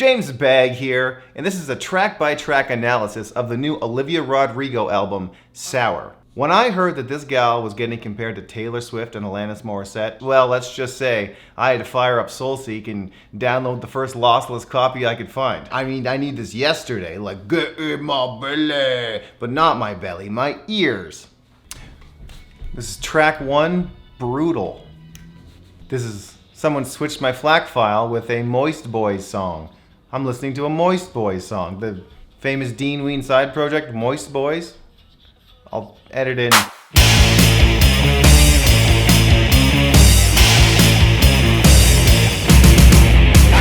James Bagg here, and this is a track-by-track analysis of the new Olivia Rodrigo album, Sour. When I heard that this gal was getting compared to Taylor Swift and Alanis Morissette, well, let's just say I had to fire up SoulSeek and download the first lossless copy I could find. I mean, I need this yesterday, like get in my belly, but not my belly, my ears. This is track 1, Brutal. This is someone switched my FLAC file with a Moist Boys song. I'm listening to a Moist Boys song, the famous Dean Ween side project, Moist Boys. I'll edit in. I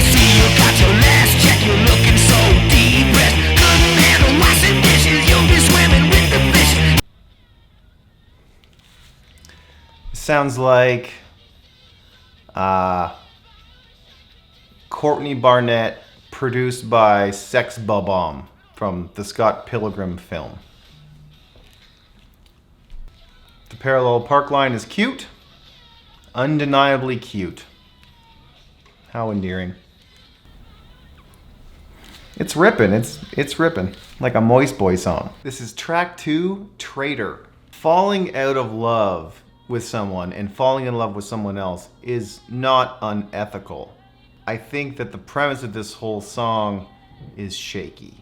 see you got your last check, you're looking so depressed. Couldn't handle washing dishes, you'll be swimming with the fish. Sounds like Courtney Barnett, produced by Sex Bob-omb from the Scott Pilgrim film. The parallel park line is cute, undeniably cute. How endearing. It's ripping, it's ripping, like a Moist Boy song. This is track 2, Traitor. Falling out of love with someone and falling in love with someone else is not unethical. I think that the premise of this whole song is shaky.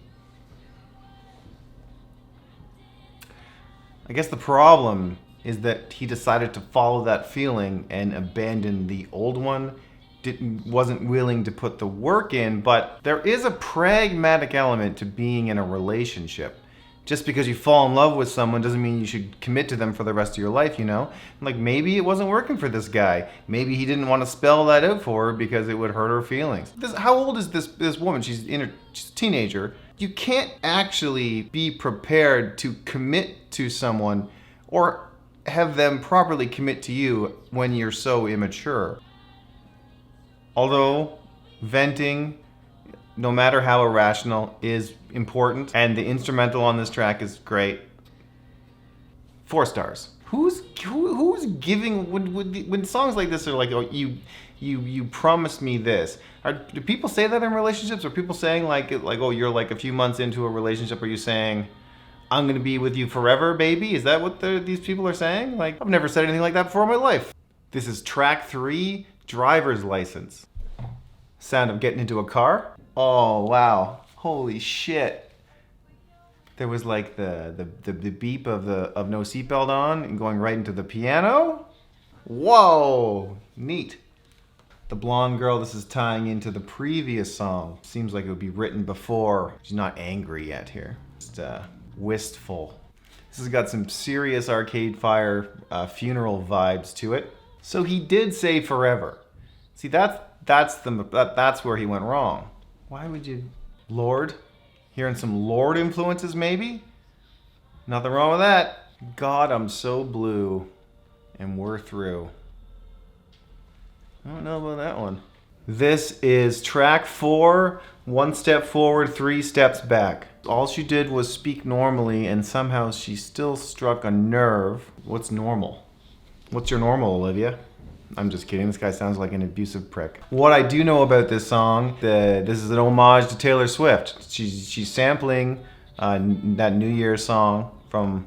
I guess the problem is that he decided to follow that feeling and abandon the old one. Wasn't willing to put the work in, but there is a pragmatic element to being in a relationship. Just because you fall in love with someone doesn't mean you should commit to them for the rest of your life, you know? Like, maybe it wasn't working for this guy. Maybe he didn't want to spell that out for her because it would hurt her feelings. How old is this woman? She's a teenager. You can't actually be prepared to commit to someone or have them properly commit to you when you're so immature. Although venting, no matter how irrational, is important, and the instrumental on this track is great. 4 stars. Who's giving when songs like this are like, oh, you promised me this? Do people say that in relationships? Are people saying like oh, you're like a few months into a relationship? Are you saying, I'm gonna be with you forever, baby? Is that what these people are saying? Like, I've never said anything like that before in my life. This is track 3, Driver's License. Sound of getting into a car. Oh wow! Holy shit! There was like the beep of no seatbelt on and going right into the piano. Whoa! Neat. The blonde girl. This is tying into the previous song. Seems like it would be written before. She's not angry yet here. Just wistful. This has got some serious Arcade Fire funeral vibes to it. So he did say forever. See, that's where he went wrong. Why would you... Lord? Hearing some Lord influences, maybe? Nothing wrong with that. God, I'm so blue. And we're through. I don't know about that one. This is track 4, 1 step forward, 3 steps back. All she did was speak normally, and somehow she still struck a nerve. What's normal? What's your normal, Olivia? I'm just kidding. This guy sounds like an abusive prick. What I do know about this song, this is an homage to Taylor Swift. She's sampling that New Year's song from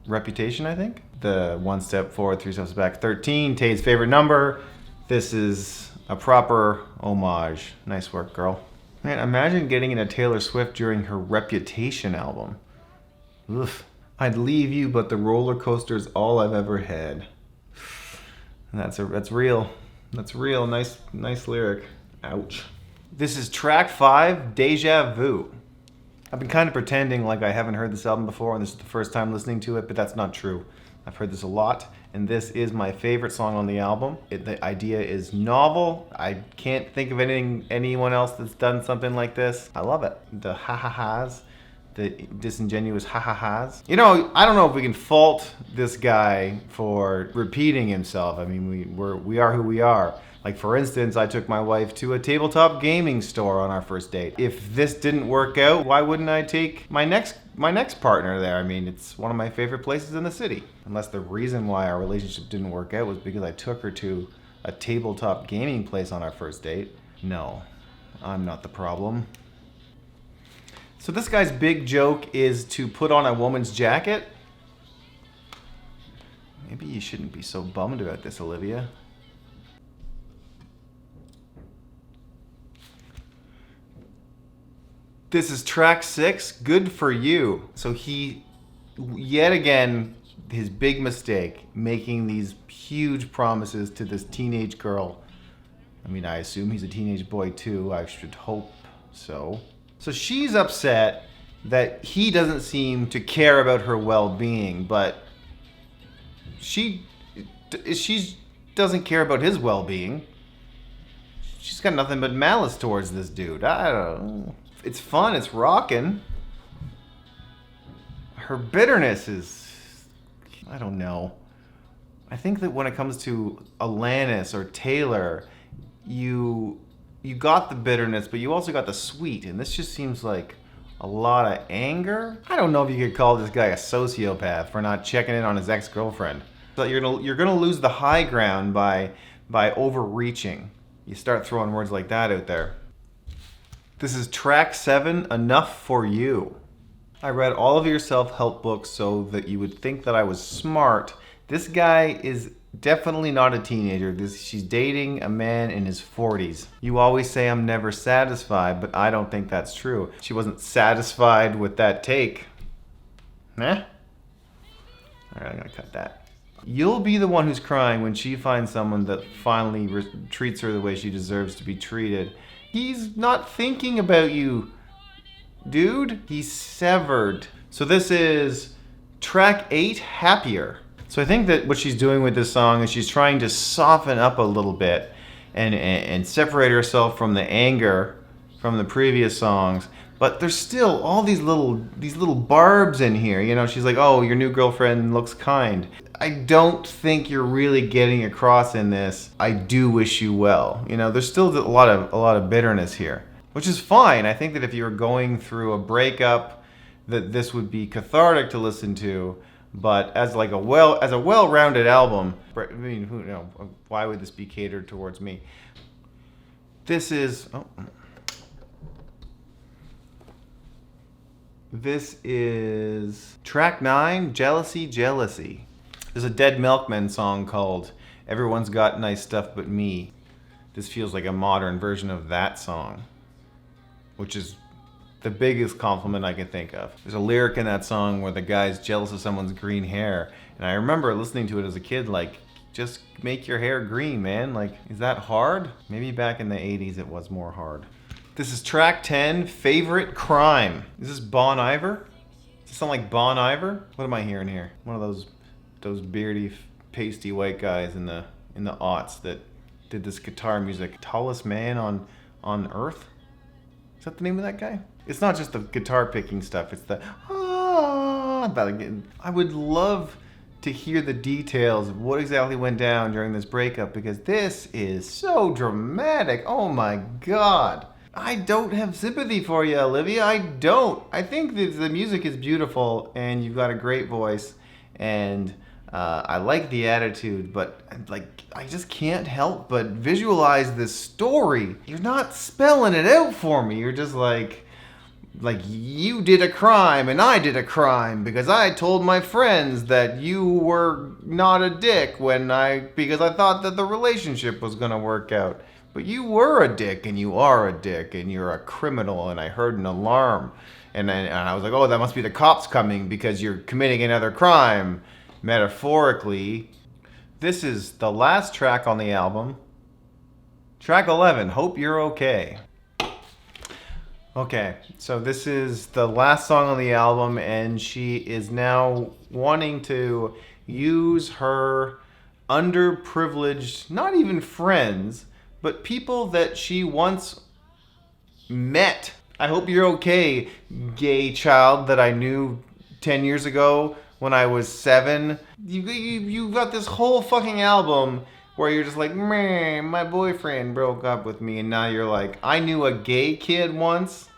Reputation, I think. The 1 step forward, 3 steps back. 13, Tay's favorite number. This is a proper homage. Nice work, girl. Man, imagine getting into Taylor Swift during her Reputation album. Oof. I'd leave you, but the roller coaster's all I've ever had. That's real. That's real. Nice lyric. Ouch. This is track 5, Deja Vu. I've been kind of pretending like I haven't heard this album before and this is the first time listening to it, but that's not true. I've heard this a lot, and this is my favorite song on the album. The idea is novel. I can't think of anyone else that's done something like this. I love it. The ha-ha-has. The disingenuous ha-ha-has. You know, I don't know if we can fault this guy for repeating himself. I mean, we are who we are. Like, for instance, I took my wife to a tabletop gaming store on our first date. If this didn't work out, why wouldn't I take my next partner there? I mean, it's one of my favorite places in the city. Unless the reason why our relationship didn't work out was because I took her to a tabletop gaming place on our first date. No, I'm not the problem. So this guy's big joke is to put on a woman's jacket? Maybe you shouldn't be so bummed about this, Olivia. This is track 6, Good For You. So he, yet again, his big mistake, making these huge promises to this teenage girl. I mean, I assume he's a teenage boy too. I should hope so. So she's upset that he doesn't seem to care about her well-being, but she doesn't care about his well-being. She's got nothing but malice towards this dude. I don't know. It's fun. It's rocking. Her bitterness is, I don't know. I think that when it comes to Alanis or Taylor, you got the bitterness, but you also got the sweet, and this just seems like a lot of anger. I don't know if you could call this guy a sociopath for not checking in on his ex-girlfriend. So you're gonna lose the high ground by overreaching. You start throwing words like that out there. This is track 7, Enough For You. I read all of your self-help books so that you would think that I was smart. This guy is definitely not a teenager. She's dating a man in his 40s. You always say I'm never satisfied, but I don't think that's true. She wasn't satisfied with that take. Nah? Alright, I'm gonna cut that. You'll be the one who's crying when she finds someone that finally treats her the way she deserves to be treated. He's not thinking about you, dude. He's severed. So this is track 8, Happier. So I think that what she's doing with this song is she's trying to soften up a little bit and separate herself from the anger from the previous songs. But there's still all these little barbs in here. You know, she's like, oh, your new girlfriend looks kind. I don't think you're really getting across in this, I do wish you well. You know, there's still a lot of bitterness here, which is fine. I think that if you were going through a breakup, that this would be cathartic to listen to. But as like a well-rounded album, I mean, who knows? Why would this be catered towards me? This is track 9, Jealousy, Jealousy. There's a Dead Milkmen song called Everyone's Got Nice Stuff But Me. This feels like a modern version of that song, which is the biggest compliment I can think of. There's a lyric in that song where the guy's jealous of someone's green hair. And I remember listening to it as a kid, like, just make your hair green, man. Like, is that hard? Maybe back in the 80s it was more hard. This is track 10, Favorite Crime. Is this Bon Iver? Does it sound like Bon Iver? What am I hearing here? One of those beardy, pasty white guys in the aughts that did this guitar music. Tallest man on earth? Is that the name of that guy? It's not just the guitar picking stuff, it's the I would love to hear the details of what exactly went down during this breakup, because this is so dramatic. Oh my god. I don't have sympathy for you, Olivia. I don't. I think that the music is beautiful and you've got a great voice and I like the attitude, but like I just can't help but visualize this story. You're not spelling it out for me. You're just like you did a crime and I did a crime because I told my friends that you were not a dick because I thought that the relationship was gonna work out. But you were a dick and you are a dick and you're a criminal and I heard an alarm and I was like, oh, that must be the cops coming because you're committing another crime. Metaphorically. This is the last track on the album. Track 11, Hope You're Okay. Okay, so this is the last song on the album and she is now wanting to use her underprivileged, not even friends, but people that she once met. I hope you're okay, gay child that I knew 10 years ago when I was 7. You got this whole fucking album where you're just like, man, my boyfriend broke up with me, and now you're like, I knew a gay kid once.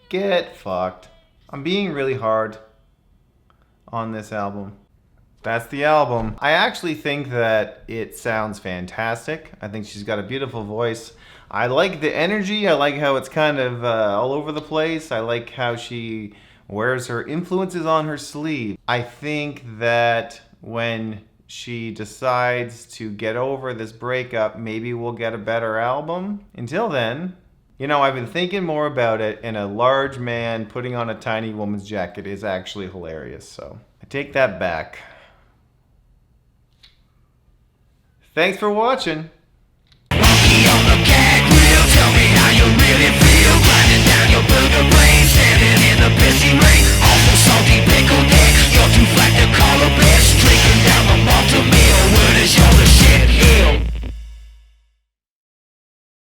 Get fucked. I'm being really hard on this album. That's the album. I actually think that it sounds fantastic. I think she's got a beautiful voice. I like the energy. I like how it's kind of all over the place. I like how she wears her influences on her sleeve. I think that when she decides to get over this breakup, maybe we'll get a better album. Until then, you know, I've been thinking more about it, and a large man putting on a tiny woman's jacket is actually hilarious. So I take that back. Thanks for watching. Monkey on the gag reel, tell me how you really feel. Grinding down your booger brain.